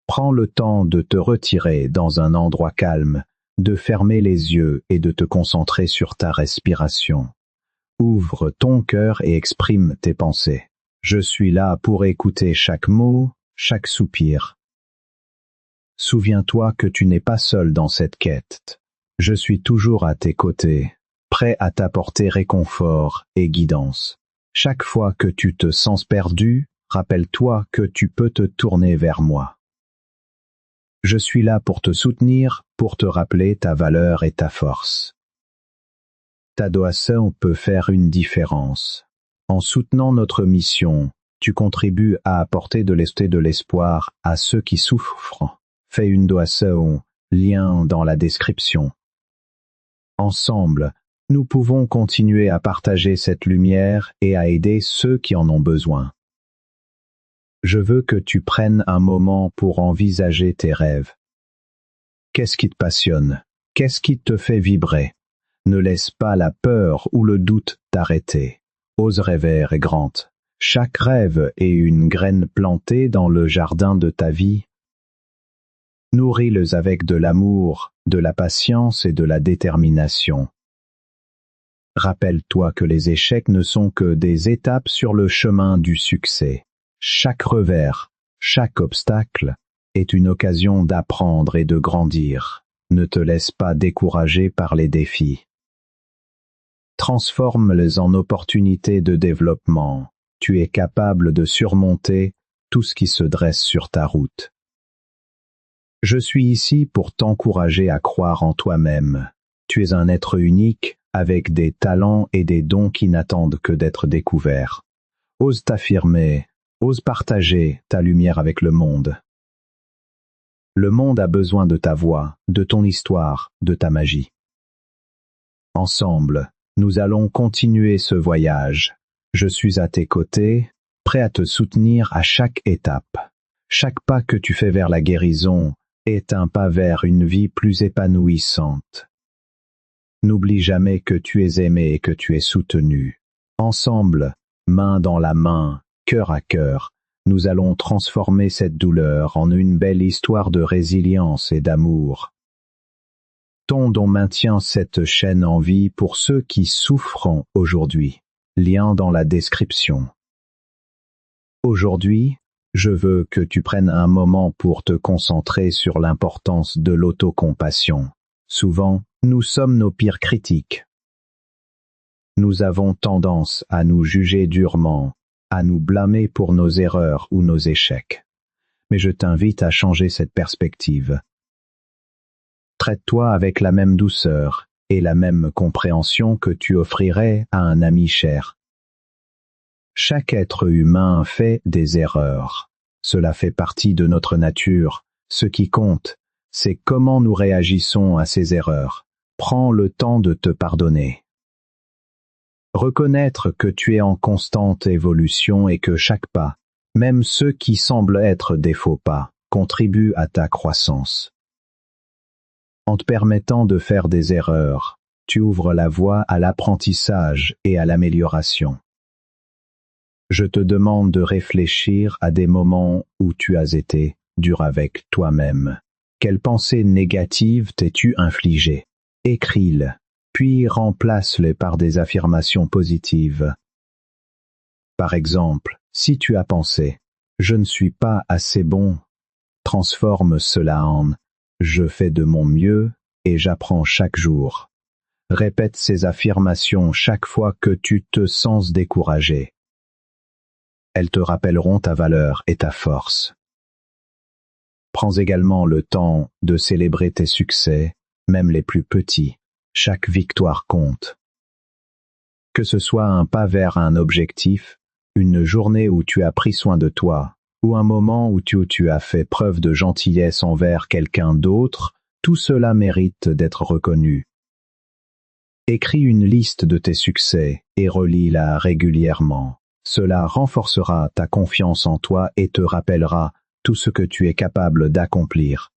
Prends le temps de te retirer dans un endroit calme, de fermer les yeux et de te concentrer sur ta respiration. Ouvre ton cœur et exprime tes pensées. Je suis là pour écouter chaque mot, chaque soupir. Souviens-toi que tu n'es pas seul dans cette quête. Je suis toujours à tes côtés, prêt à t'apporter réconfort et guidance. Chaque fois que tu te sens perdu, rappelle-toi que tu peux te tourner vers moi. Je suis là pour te soutenir, pour te rappeler ta valeur et ta force. Ta donation peut faire une différence. En soutenant notre mission, tu contribues à apporter de l'espoir à ceux qui souffrent. fais une doação, lien dans la description. Ensemble, nous pouvons continuer à partager cette lumière et à aider ceux qui en ont besoin. Je veux que tu prennes un moment pour envisager tes rêves. Qu'est-ce qui te passionne? Qu'est-ce qui te fait vibrer? Ne laisse pas la peur ou le doute t'arrêter. Ose rêver et grande. Chaque rêve est une graine plantée dans le jardin de ta vie. Nourris-les avec de l'amour, de la patience et de la détermination. Rappelle-toi que les échecs ne sont que des étapes sur le chemin du succès. Chaque revers, chaque obstacle est une occasion d'apprendre et de grandir. Ne te laisse pas décourager par les défis. Transforme-les en opportunités de développement. Tu es capable de surmonter tout ce qui se dresse sur ta route. Je suis ici pour t'encourager à croire en toi-même. Tu es un être unique, avec des talents et des dons qui n'attendent que d'être découverts. Ose t'affirmer, ose partager ta lumière avec le monde. Le monde a besoin de ta voix, de ton histoire, de ta magie. Ensemble, nous allons continuer ce voyage. Je suis à tes côtés, prêt à te soutenir à chaque étape. Chaque pas que tu fais vers la guérison est un pas vers une vie plus épanouissante. N'oublie jamais que tu es aimé et que tu es soutenu. Ensemble, main dans la main, cœur à cœur, nous allons transformer cette douleur en une belle histoire de résilience et d'amour. Ton don maintient cette chaîne en vie pour ceux qui souffrent aujourd'hui. Lien dans la description. Aujourd'hui, je veux que tu prennes un moment pour te concentrer sur l'importance de l'autocompassion. Souvent, nous sommes nos pires critiques. Nous avons tendance à nous juger durement, à nous blâmer pour nos erreurs ou nos échecs. Mais je t'invite à changer cette perspective. Traite-toi avec la même douceur et la même compréhension que tu offrirais à un ami cher. Chaque être humain fait des erreurs. Cela fait partie de notre nature. Ce qui compte, c'est comment nous réagissons à ces erreurs. Prends le temps de te pardonner. Reconnaître que tu es en constante évolution et que chaque pas, même ceux qui semblent être des faux pas, contribuent à ta croissance. En te permettant de faire des erreurs, tu ouvres la voie à l'apprentissage et à l'amélioration. Je te demande de réfléchir à des moments où tu as été dur avec toi-même. Quelles pensées négatives t'es-tu infligées? Écris-les, puis remplace-les par des affirmations positives. Par exemple, si tu as pensé « je ne suis pas assez bon », transforme cela en « je fais de mon mieux et j'apprends chaque jour ». Répète ces affirmations chaque fois que tu te sens découragé. Elles te rappelleront ta valeur et ta force. Prends également le temps de célébrer tes succès, même les plus petits. Chaque victoire compte. Que ce soit un pas vers un objectif, une journée où tu as pris soin de toi, ou un moment où tu as fait preuve de gentillesse envers quelqu'un d'autre, tout cela mérite d'être reconnu. Écris une liste de tes succès et relis-la régulièrement. Cela renforcera ta confiance en toi et te rappellera tout ce que tu es capable d'accomplir.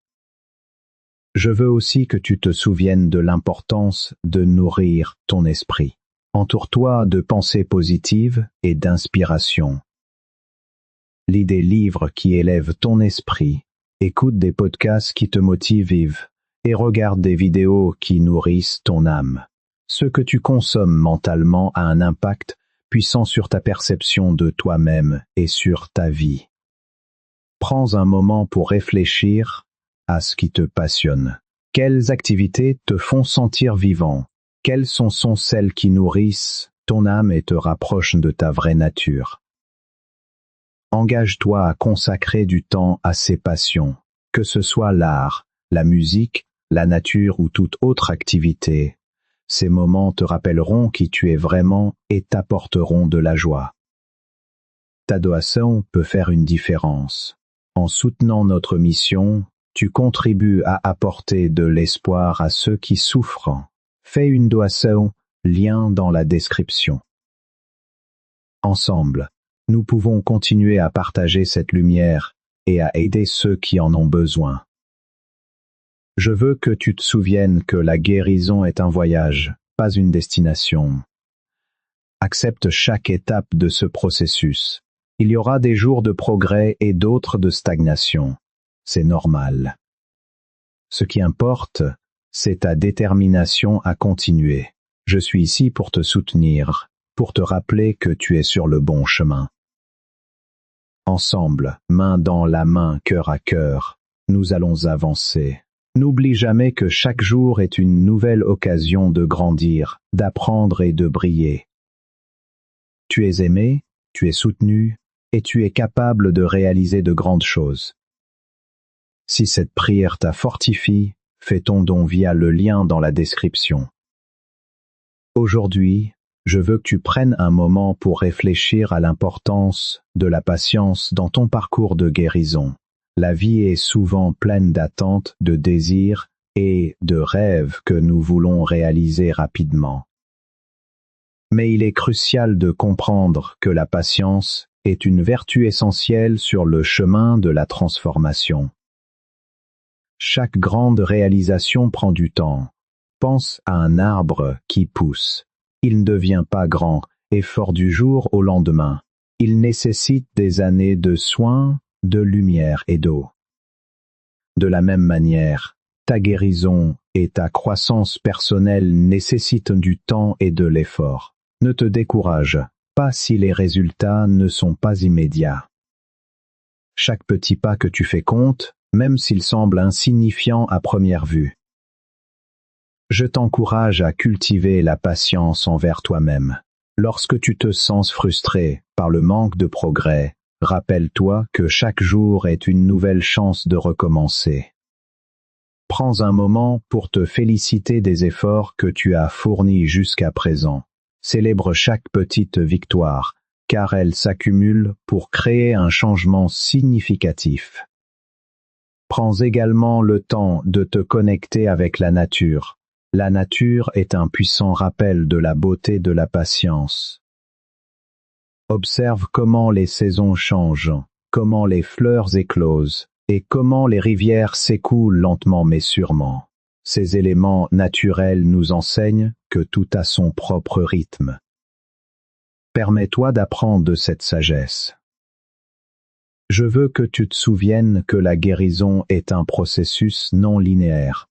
Je veux aussi que tu te souviennes de l'importance de nourrir ton esprit. Entoure-toi de pensées positives et d'inspiration. Lis des livres qui élèvent ton esprit, écoute des podcasts qui te motivent et regarde des vidéos qui nourrissent ton âme. Ce que tu consommes mentalement a un impact puissant sur ta perception de toi-même et sur ta vie. Prends un moment pour réfléchir à ce qui te passionne. Quelles activités te font sentir vivant? Quelles sont celles qui nourrissent ton âme et te rapprochent de ta vraie nature? Engage-toi à consacrer du temps à ces passions, que ce soit l'art, la musique, la nature ou toute autre activité. Ces moments te rappelleront qui tu es vraiment et t'apporteront de la joie. Ta doação peut faire une différence. En soutenant notre mission, tu contribues à apporter de l'espoir à ceux qui souffrent. Fais une doation, lien dans la description. Ensemble, nous pouvons continuer à partager cette lumière et à aider ceux qui en ont besoin. Je veux que tu te souviennes que la guérison est un voyage, pas une destination. Accepte chaque étape de ce processus. Il y aura des jours de progrès et d'autres de stagnation. C'est normal. Ce qui importe, c'est ta détermination à continuer. Je suis ici pour te soutenir, pour te rappeler que tu es sur le bon chemin. Ensemble, main dans la main, cœur à cœur, nous allons avancer. N'oublie jamais que chaque jour est une nouvelle occasion de grandir, d'apprendre et de briller. Tu es aimé, tu es soutenu, et tu es capable de réaliser de grandes choses. Si cette prière t'a fortifié, fais ton don via le lien dans la description. Aujourd'hui, je veux que tu prennes un moment pour réfléchir à l'importance de la patience dans ton parcours de guérison. La vie est souvent pleine d'attentes, de désirs et de rêves que nous voulons réaliser rapidement. Mais il est crucial de comprendre que la patience est une vertu essentielle sur le chemin de la transformation. Chaque grande réalisation prend du temps. Pense à un arbre qui pousse. Il ne devient pas grand et fort du jour au lendemain. Il nécessite des années de soins, de lumière et d'eau. De la même manière, ta guérison et ta croissance personnelle nécessitent du temps et de l'effort. Ne te décourage pas si les résultats ne sont pas immédiats. Chaque petit pas que tu fais compte, même s'il semble insignifiant à première vue. Je t'encourage à cultiver la patience envers toi-même. Lorsque tu te sens frustré par le manque de progrès, rappelle-toi que chaque jour est une nouvelle chance de recommencer. Prends un moment pour te féliciter des efforts que tu as fournis jusqu'à présent. Célèbre chaque petite victoire, car elles s'accumulent pour créer un changement significatif. Prends également le temps de te connecter avec la nature. La nature est un puissant rappel de la beauté de la patience. Observe comment les saisons changent, comment les fleurs éclosent, et comment les rivières s'écoulent lentement mais sûrement. Ces éléments naturels nous enseignent que tout a son propre rythme. Permets-toi d'apprendre de cette sagesse. Je veux que tu te souviennes que la guérison est un processus non linéaire.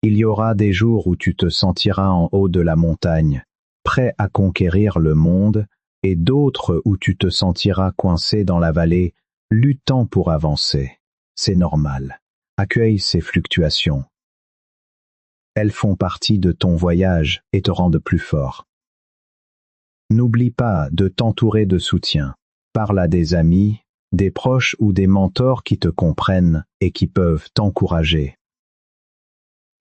Il y aura des jours où tu te sentiras en haut de la montagne, prêt à conquérir le monde, et d'autres où tu te sentiras coincé dans la vallée, luttant pour avancer. C'est normal. Accueille ces fluctuations. Elles font partie de ton voyage et te rendent plus fort. N'oublie pas de t'entourer de soutien. Parle à des amis, des proches ou des mentors qui te comprennent et qui peuvent t'encourager.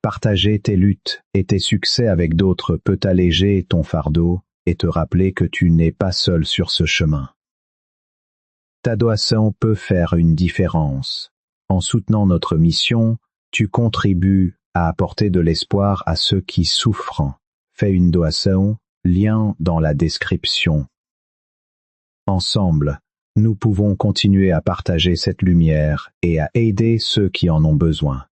Partager tes luttes et tes succès avec d'autres peut alléger ton fardeau et te rappeler que tu n'es pas seul sur ce chemin. Ta doation peut faire une différence. En soutenant notre mission, tu contribues à apporter de l'espoir à ceux qui souffrent. Fais une doation, lien dans la description. Ensemble, nous pouvons continuer à partager cette lumière et à aider ceux qui en ont besoin.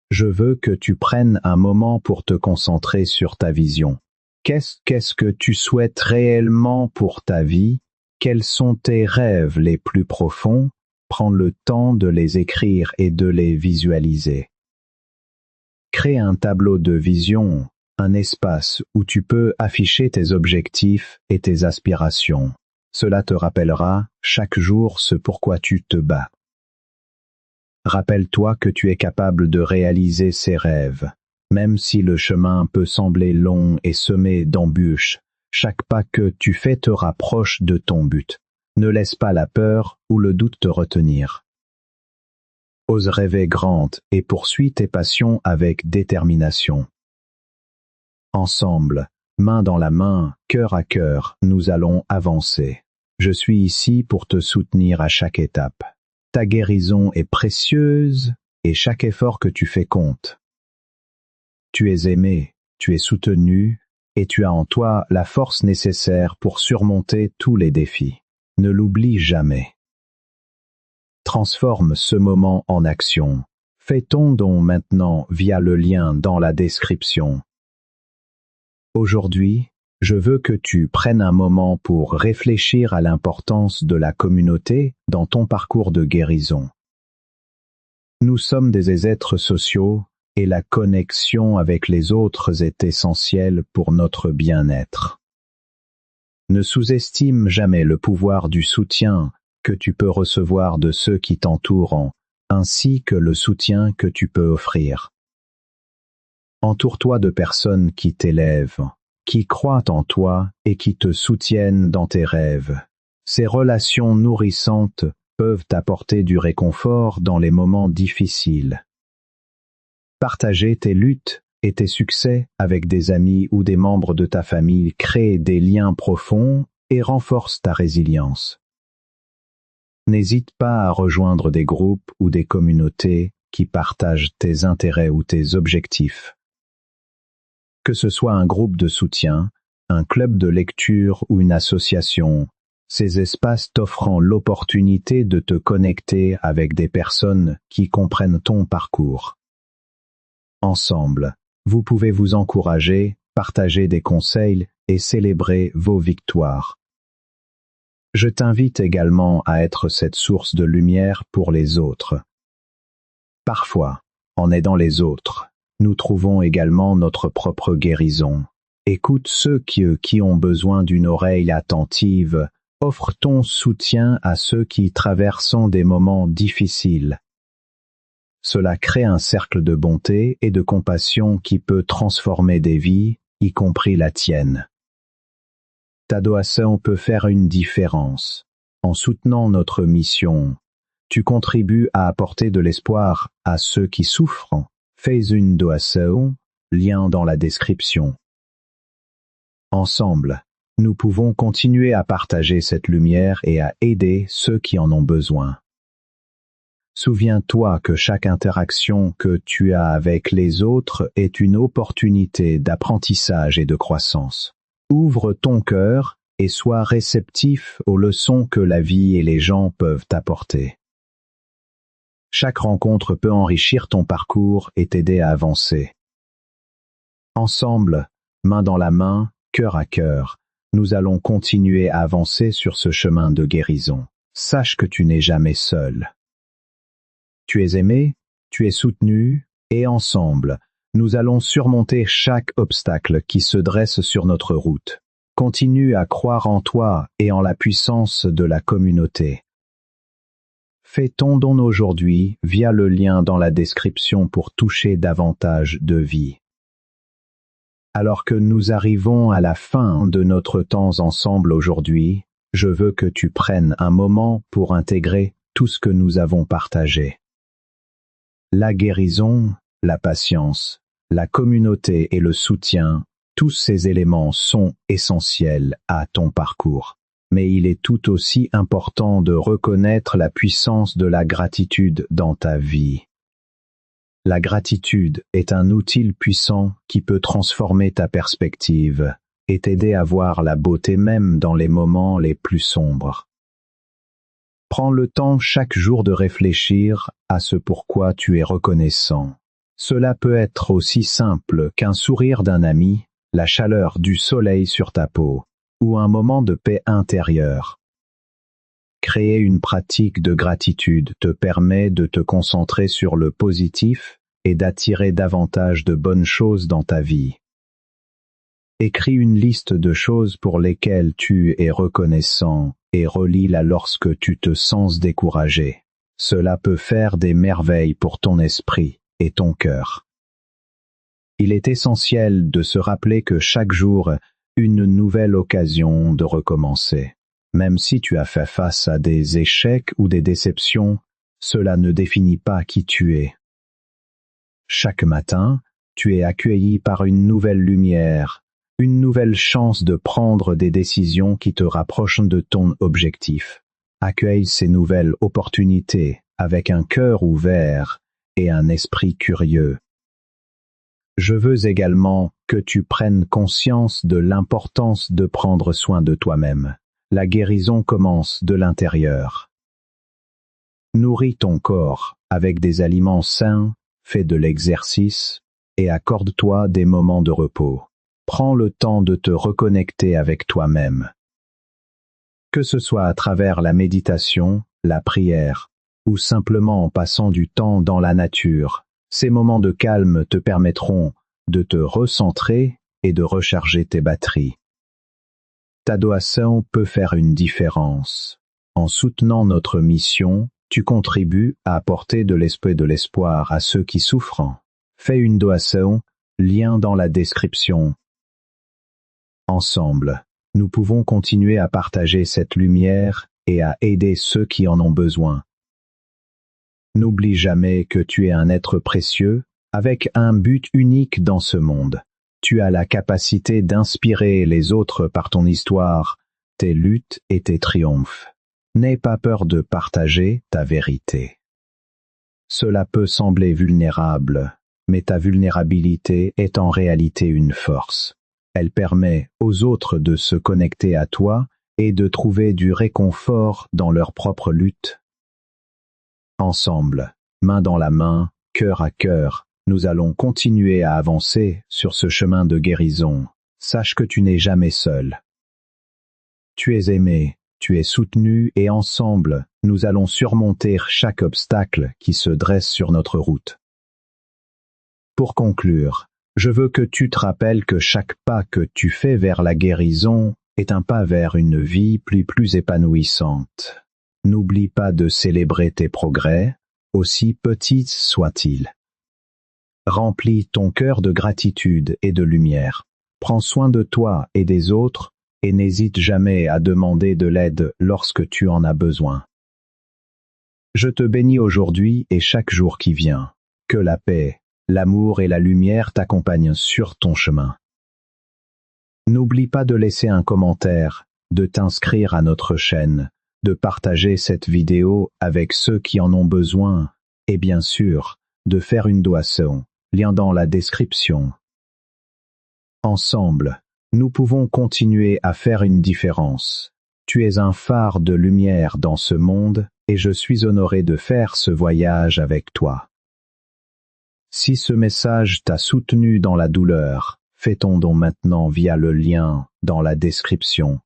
Je veux que tu prennes un moment pour te concentrer sur ta vision. Qu'est-ce que tu souhaites réellement pour ta vie? Quels sont tes rêves les plus profonds? Prends le temps de les écrire et de les visualiser. Crée un tableau de vision, un espace où tu peux afficher tes objectifs et tes aspirations. Cela te rappellera chaque jour ce pourquoi tu te bats. Rappelle-toi que tu es capable de réaliser ces rêves. Même si le chemin peut sembler long et semé d'embûches, chaque pas que tu fais te rapproche de ton but. Ne laisse pas la peur ou le doute te retenir. Ose rêver grand et poursuis tes passions avec détermination. Ensemble, main dans la main, cœur à cœur, nous allons avancer. Je suis ici pour te soutenir à chaque étape. Ta guérison est précieuse et chaque effort que tu fais compte. Tu es aimé, tu es soutenu et tu as en toi la force nécessaire pour surmonter tous les défis. Ne l'oublie jamais. Transforme ce moment en action. Fais ton don maintenant via le lien dans la description. Aujourd'hui, je veux que tu prennes un moment pour réfléchir à l'importance de la communauté dans ton parcours de guérison. Nous sommes des êtres sociaux et la connexion avec les autres est essentielle pour notre bien-être. Ne sous-estime jamais le pouvoir du soutien que tu peux recevoir de ceux qui t'entourent, ainsi que le soutien que tu peux offrir. Entoure-toi de personnes qui t'élèvent, qui croient en toi et qui te soutiennent dans tes rêves. Ces relations nourrissantes peuvent t'apporter du réconfort dans les moments difficiles. Partager tes luttes et tes succès avec des amis ou des membres de ta famille crée des liens profonds et renforce ta résilience. N'hésite pas à rejoindre des groupes ou des communautés qui partagent tes intérêts ou tes objectifs. Que ce soit un groupe de soutien, un club de lecture ou une association, ces espaces t'offrant l'opportunité de te connecter avec des personnes qui comprennent ton parcours. Ensemble, vous pouvez vous encourager, partager des conseils et célébrer vos victoires. Je t'invite également à être cette source de lumière pour les autres. Parfois, en aidant les autres, nous trouvons également notre propre guérison. Écoute ceux qui ont besoin d'une oreille attentive. Offre ton soutien à ceux qui traversent des moments difficiles. Cela crée un cercle de bonté et de compassion qui peut transformer des vies, y compris la tienne. Ta doation peut faire une différence. En soutenant notre mission, tu contribues à apporter de l'espoir à ceux qui souffrent. Fais une doation, lien dans la description. Ensemble, nous pouvons continuer à partager cette lumière et à aider ceux qui en ont besoin. Souviens-toi que chaque interaction que tu as avec les autres est une opportunité d'apprentissage et de croissance. Ouvre ton cœur et sois réceptif aux leçons que la vie et les gens peuvent t'apporter. Chaque rencontre peut enrichir ton parcours et t'aider à avancer. Ensemble, main dans la main, cœur à cœur, nous allons continuer à avancer sur ce chemin de guérison. Sache que tu n'es jamais seul. Tu es aimé, tu es soutenu, et ensemble, nous allons surmonter chaque obstacle qui se dresse sur notre route. Continue à croire en toi et en la puissance de la communauté. Fais ton don aujourd'hui via le lien dans la description pour toucher davantage de vie. Alors que nous arrivons à la fin de notre temps ensemble aujourd'hui, je veux que tu prennes un moment pour intégrer tout ce que nous avons partagé. La guérison, la patience, la communauté et le soutien, tous ces éléments sont essentiels à ton parcours. Mais il est tout aussi important de reconnaître la puissance de la gratitude dans ta vie. La gratitude est un outil puissant qui peut transformer ta perspective et t'aider à voir la beauté même dans les moments les plus sombres. Prends le temps chaque jour de réfléchir à ce pourquoi tu es reconnaissant. Cela peut être aussi simple qu'un sourire d'un ami, la chaleur du soleil sur ta peau, ou un moment de paix intérieure. Créer une pratique de gratitude te permet de te concentrer sur le positif et d'attirer davantage de bonnes choses dans ta vie. Écris une liste de choses pour lesquelles tu es reconnaissant et relis-la lorsque tu te sens découragé. Cela peut faire des merveilles pour ton esprit et ton cœur. Il est essentiel de se rappeler que chaque jour, une nouvelle occasion de recommencer. Même si tu as fait face à des échecs ou des déceptions, cela ne définit pas qui tu es. Chaque matin, tu es accueilli par une nouvelle lumière, une nouvelle chance de prendre des décisions qui te rapprochent de ton objectif. Accueille ces nouvelles opportunités avec un cœur ouvert et un esprit curieux. Je veux également que tu prennes conscience de l'importance de prendre soin de toi-même. La guérison commence de l'intérieur. Nourris ton corps avec des aliments sains, fais de l'exercice et accorde-toi des moments de repos. Prends le temps de te reconnecter avec toi-même. Que ce soit à travers la méditation, la prière, ou simplement en passant du temps dans la nature, ces moments de calme te permettront de te recentrer et de recharger tes batteries. Ta doation peut faire une différence. En soutenant notre mission, tu contribues à apporter de l'espoir à ceux qui souffrent. Fais une doation, lien dans la description. Ensemble, nous pouvons continuer à partager cette lumière et à aider ceux qui en ont besoin. N'oublie jamais que tu es un être précieux, avec un but unique dans ce monde. Tu as la capacité d'inspirer les autres par ton histoire, tes luttes et tes triomphes. N'aie pas peur de partager ta vérité. Cela peut sembler vulnérable, mais ta vulnérabilité est en réalité une force. Elle permet aux autres de se connecter à toi et de trouver du réconfort dans leur propre lutte. Ensemble, main dans la main, cœur à cœur, nous allons continuer à avancer sur ce chemin de guérison. Sache que tu n'es jamais seul. Tu es aimé, tu es soutenu et ensemble, nous allons surmonter chaque obstacle qui se dresse sur notre route. Pour conclure, je veux que tu te rappelles que chaque pas que tu fais vers la guérison est un pas vers une vie plus épanouissante. N'oublie pas de célébrer tes progrès, aussi petits soient-ils. Remplis ton cœur de gratitude et de lumière. Prends soin de toi et des autres et n'hésite jamais à demander de l'aide lorsque tu en as besoin. Je te bénis aujourd'hui et chaque jour qui vient. Que la paix, l'amour et la lumière t'accompagnent sur ton chemin. N'oublie pas de laisser un commentaire, de t'inscrire à notre chaîne, de partager cette vidéo avec ceux qui en ont besoin et bien sûr, de faire une doation, lien dans la description. Ensemble, nous pouvons continuer à faire une différence. Tu es un phare de lumière dans ce monde et je suis honoré de faire ce voyage avec toi. Si ce message t'a soutenu dans la douleur, fais ton don maintenant via le lien dans la description